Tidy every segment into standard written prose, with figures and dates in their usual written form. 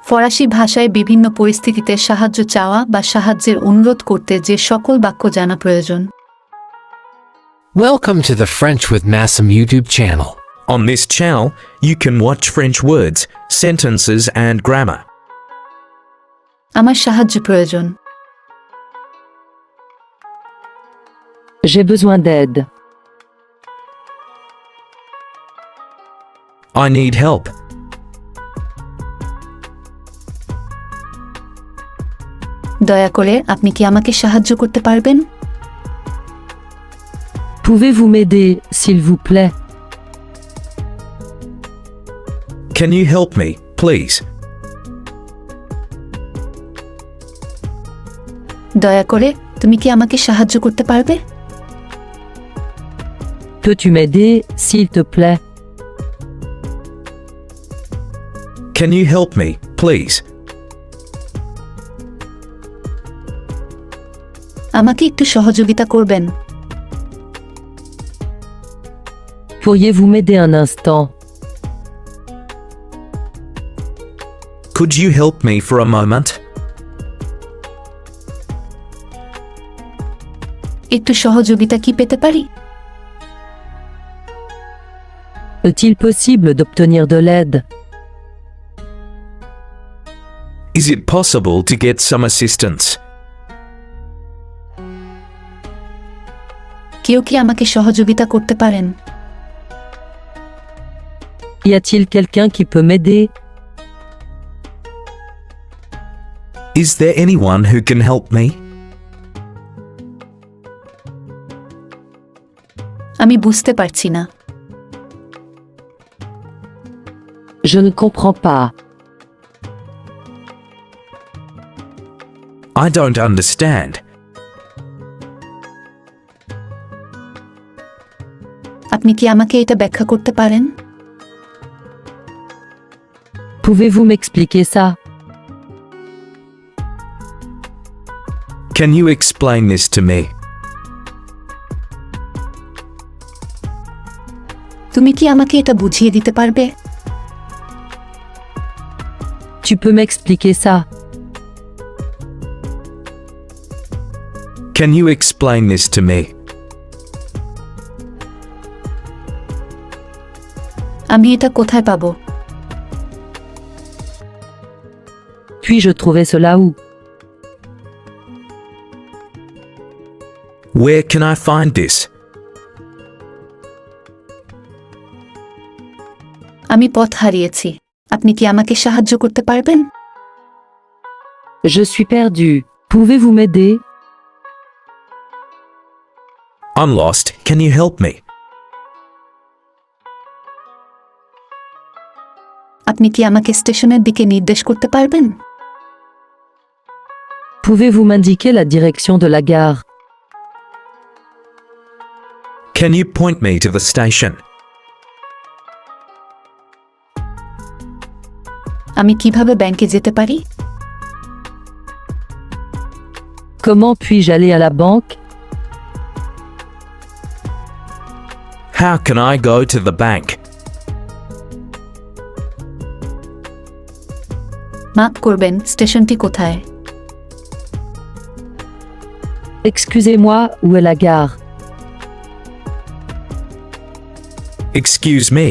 ফরাসি ভাষায় বিভিন্ন পরিস্থিতিতে সাহায্য চাওয়া বা সাহায্যের অনুরোধ করতে যে সকল বাক্য জানা প্রয়োজন। Welcome to the French with Masum YouTube channel. On this channel, you can watch French words, sentences and grammar. আমার সাহায্য প্রয়োজন। J'ai besoin d'aide. I need help. দয়া করে আপনি কি আমাকে সাহায্য করতে পারবেন? Pouvez-vous m'aider, s'il vous plaît? Can you help me, please? দয়া করে তুমি কি আমাকে সাহায্য করতে পারবে? Peux-tu m'aider, s'il te plaît? Can you help me, please? আমাকে একটু সহযোগিতা করবেন? Pourriez-vous m'aider un instant? Could you help me for a moment? একটু সহযোগিতা কি পেতে পারি? Est-il possible d'obtenir de l'aide? Is it possible to get some assistance? কেউ কি আমাকে সহযোগিতা করতে পারেন? Y a-t-il quelqu'un qui peut m'aider? Is there anyone who can help me? আমি বুঝতে পারছি না। Je ne comprends pas. I don't understand. আপনি কি আমাকে এটা ব্যাখ্যা করতে পারেন? Pouvez-vous m'expliquer ça? Can you explain this to me? তুমি কি আমাকে এটা বুঝিয়ে দিতে পারবে? Tu peux m'expliquer ça? Can you explain this to me? আমি এটা কোথায় পাবো? Puis-je trouver cela où? Where can I find this? আমি পথ হারিয়েছি। আপনি কি আমাকে সাহায্য করতে পারবেন? Je suis perdu. Pouvez-vous m'aider? I'm lost. Can you help me? আপনি কি আমাকে স্টেশনের দিকে নির্দেশ করতে পারবেন? Pouvez-vous m'indiquer la direction de la gare? Can you point me to the station? আমি কিভাবে ব্যাংকে যেতে পারি? Comment puis-je aller à la banque? How can I go to the bank? মাফ করবেন, স্টেশনটি কোথায়? Excusez-moi, où est la gare? Excuse me,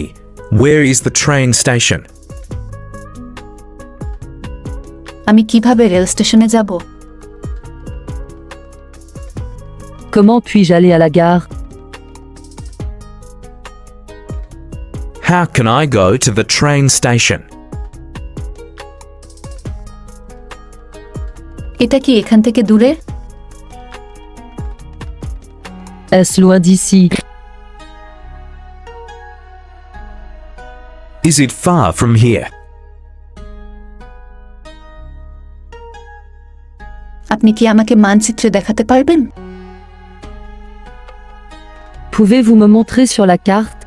where is the train station? আমি কিভাবে রেল স্টেশনে যাব? Comment puis-je aller à la gare? How can I go to the train station? এটা কি এখান থেকে দূরে? Est-ce loin d'ici? Is it far from here? আপনি কি আমাকে মানচিত্রে দেখাতে পারবেন? Pouvez-vous me montrer sur la carte?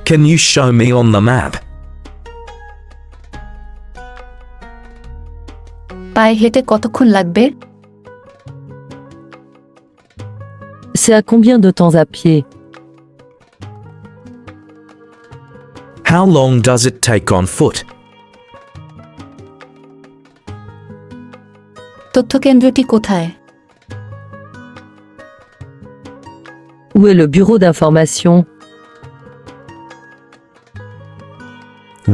Can you show me on the map? পায়ে হেঁটে কতক্ষণ লাগবে? C'est à combien de temps à pied? How long does it take on foot? তথ্যকেন্দ্রটি কোথায়? Où est le bureau d'information?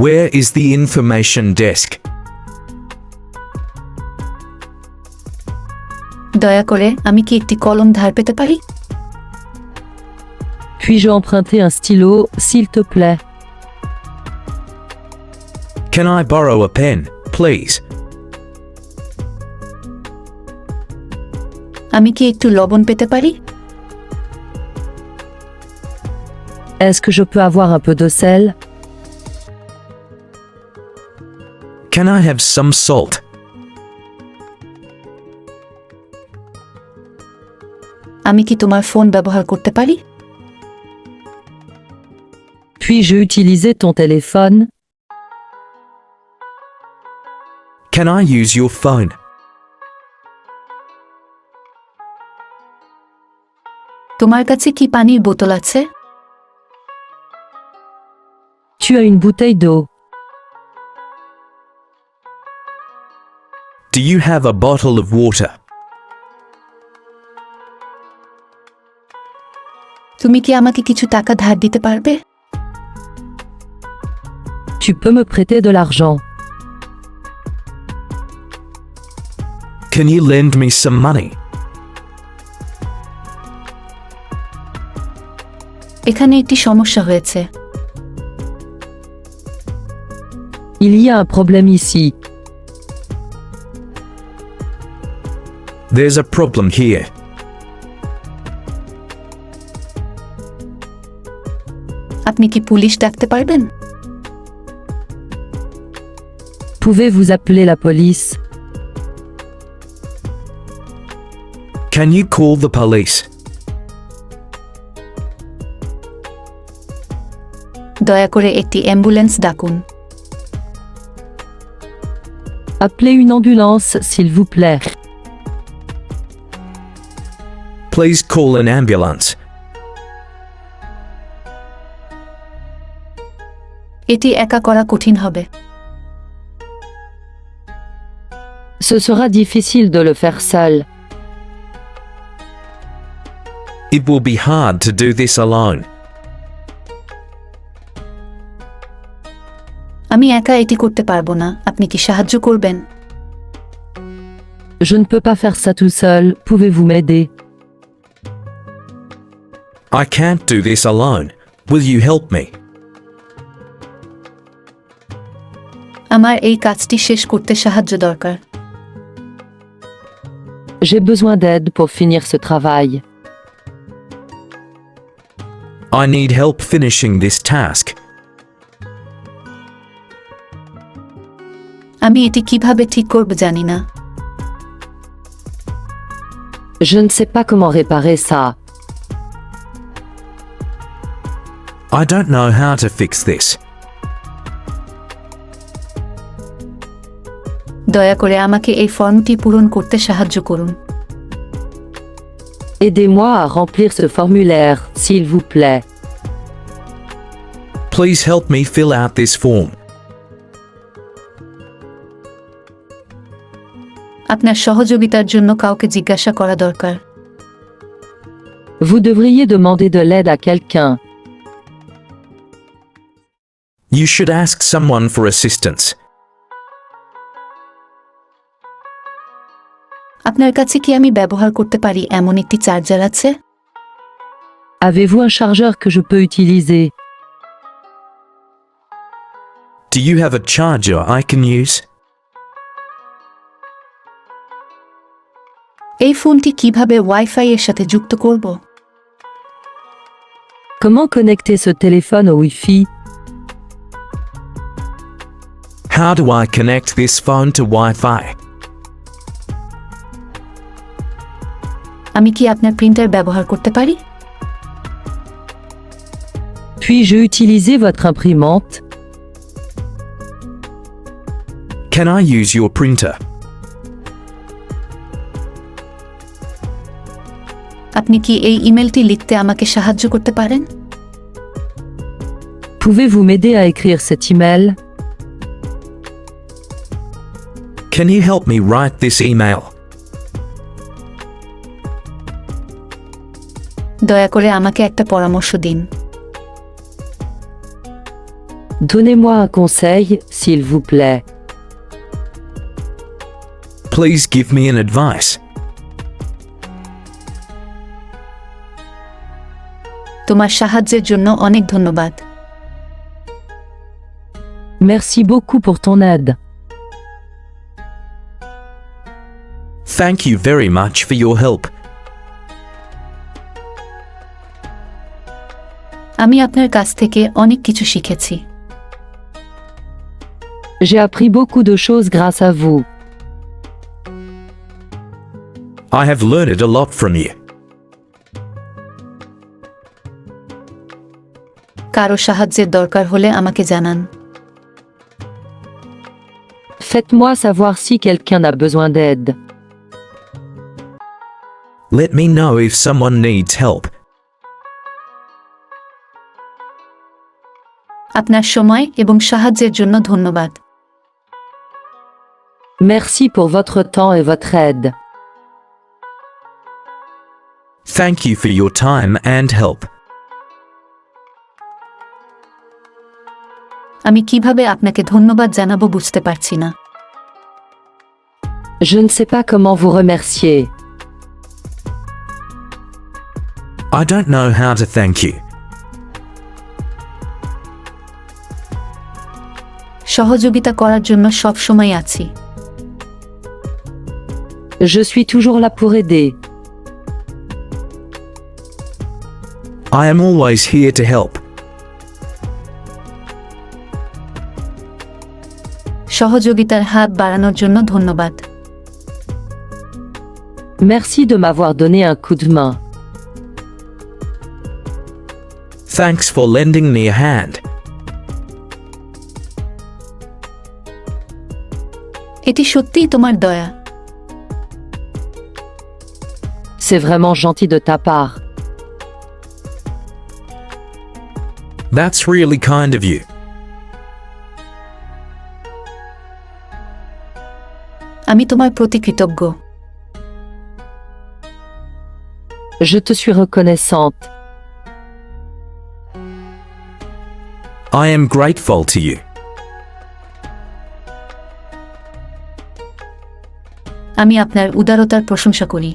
Where is the information desk? দয়া করে আমি কি একটি কলম ধার পেতে পারি? Puis-je emprunter un stylo, s'il te plaît? Can I borrow a pen, please? আমি কি একটু লবণ পেতে পারি? Est-ce que je peux avoir un peu de sel? Can I have some salt? আমি কি তোমার ফোন ব্যবহার করতে পারি? Puis-je utiliser ton téléphone? Can I use your phone? তোমার কাছে কি পানির বোতল আছে? Tu as une bouteille d'eau. Do you have a bottle of water? তুমি কি আমাকে কিছু টাকা ধার দিতে পারবে? Tu peux me prêter de l'argent. Can you lend me some money? এখানে একটি সমস্যা হয়েছে। Il y a un problème ici. There's a problem here. আপনি কি পুলিশ ডাকতে পারবেন? Pouvez-vous appeler la police? Can you call the police? দয়া করে একটি অ্যাম্বুলেন্স ডাকুন। Appelez une ambulance, s'il vous plaît. Please call an ambulance. এটি একা করা কঠিন হবে। Ce sera difficile de le faire seul. It will be hard to do this alone. আমি একা এটি করতে পারবো না, আপনি কি সাহায্য করবেন? Je ne peux pas faire ça tout seul, pouvez-vous m'aider? I can't do this alone. Will you help me? আমার এই কাজটি শেষ করতে সাহায্য দরকার। J'ai besoin d'aide pour finir ce travail. I need help finishing this task. আমি এটি কিভাবে ঠিক করব জানি না। Je ne sais pas comment réparer ça. I don't know how to fix this. দয়া করে আমাকে এই ফর্মটি পূরণ করতে সাহায্য করুন। Aidez-moi à remplir ce formulaire, s'il vous plaît. Please help me fill out this form. আপনার সহযোগিতার জন্য কাউকে জিজ্ঞাসা করা দরকার। Vous devriez demander de l'aide à quelqu'un. You should ask someone for assistance. আপনার কাছে কি আমি ব্যবহার করতে পারি এমন একটি চার্জার আছে? Avez-vous un chargeur que je peux utiliser? Do you have a charger I can use? এই ফোনটি কিভাবে ওয়াইফাই এর সাথে যুক্ত করব? Comment connecter ce téléphone au Wi-Fi? How do I connect this phone to Wi-Fi? আমি কি আপনার প্রিন্টার ব্যবহার করতে পারি? Puis-je utiliser votre imprimante? Can I use your printer? আপনি কি এই ইমেলটি লিখতে আমাকে সাহায্য করতে পারেন? Pouvez-vous m'aider à écrire cet email? Can you help me write this email? দয়া করে আমাকে একটা পরামর্শ দিন। Donnez-moi un conseil, s'il vous plaît. Please give me an advice. তোমার সাহায্যের জন্য অনেক ধন্যবাদ। Merci beaucoup pour ton aide. Thank you very much for your help. আমি আপনার কাছ থেকে অনেক কিছু শিখেছি। J'ai appris beaucoup de choses grâce à vous. I have learned a lot from you. কারো সাহায্যের দরকার হলে আমাকে জানান। Faites-moi savoir si quelqu'un a besoin d'aide. Let me know if someone needs help. আপনার সময় এবং সাহায্যের জন্য ধন্যবাদ। Merci pour votre temps et votre aide. Thank you for your time and help. আমি কিভাবে আপনাকে ধন্যবাদ জানাবো বুঝতে পারছি না। Je ne sais pas comment vous remercier. I don't know how to thank you. সহযোগিতা করার জন্য সব সময় আছি। Je suis toujours là pour aider. I am always here to help. সহযোগিতার হাত বাড়ানোর জন্য ধন্যবাদ। Merci de m'avoir donné un coup de main. Thanks for lending me a hand. এটি সত্যিই তোমার দয়া। C'est vraiment gentil de ta part. That's really kind of you. আমি তোমার প্রতি কৃতজ্ঞ। Je te suis reconnaissante. I am grateful to you. আমি আপনার উদারতার প্রশংসা করি।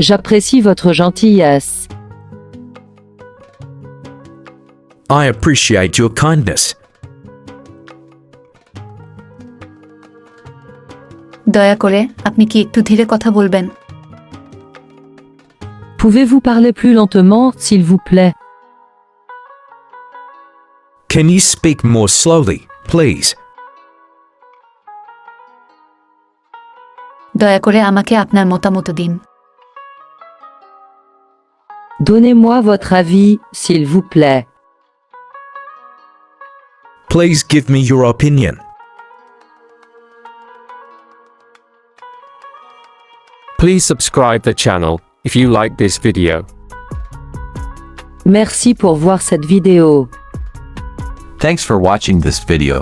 J'apprécie votre gentillesse. I appreciate your kindness. দয়া করে আপনি কি একটু ধীরে কথা বলবেন? Pouvez-vous parler plus lentement, s'il vous plaît? Can you speak more slowly, please? দয়া করে আমাকে আপনার মতামত দিন। Donnez-moi votre avis, s'il vous plaît. Please give me your opinion. Please subscribe the channel if you like this video. Merci pour voir cette vidéo. Thanks for watching this video.